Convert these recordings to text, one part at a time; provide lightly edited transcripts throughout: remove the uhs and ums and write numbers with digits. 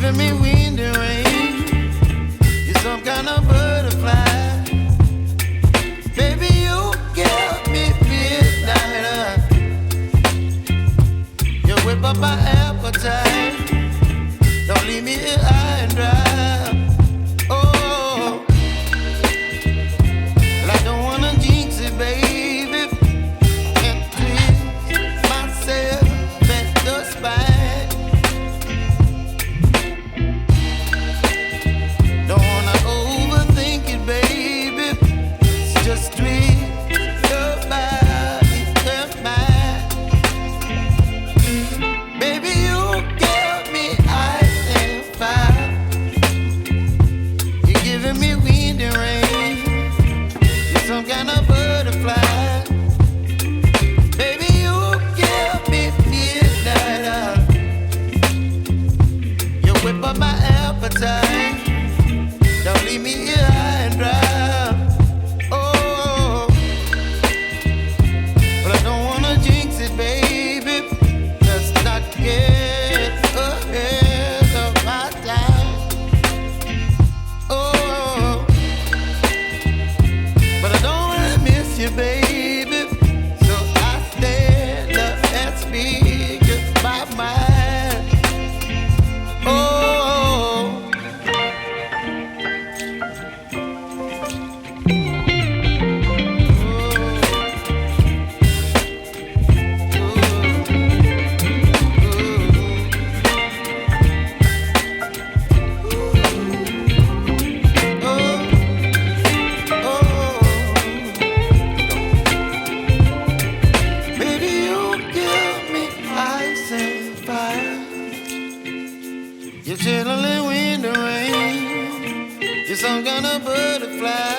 giving me wind and rain. You're some kind of butterfly. Baby, you give me midnight. You whip up my appetite. Don't leave me here high and dry. Oh, well, I don't wanna jinx it, baby. Can't twist myself at the spine. Don't wanna overthink it, baby. It's just twist your body and mine. Baby, you give me ice and fire. You're giving me wind and rain. You're some kind of butterfly. Baby, you give me midnight. You whip up my appetite. Don't leave me here high and dry. Oh, but I don't wanna jinx it, baby. Let's not get ahead of my time. Oh, but I don't wanna miss you, baby. So I stand up and speak my mind. Oh, baby, you give me ice and fire. You're chilling wind and rain. You're some kind of butterfly.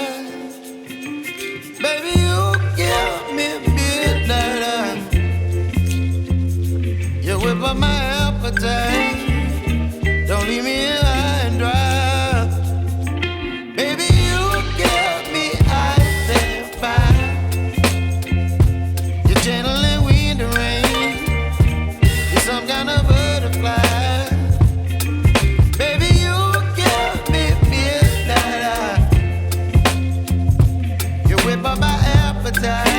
Baby, you give me midnight. You whip up my appetite. Don't leave me here high and dry. Baby, you give me ice and fire. You're channeling wind and rain. You're some kind of butterfly. Baby, you give me midnight. You whip up my appetite.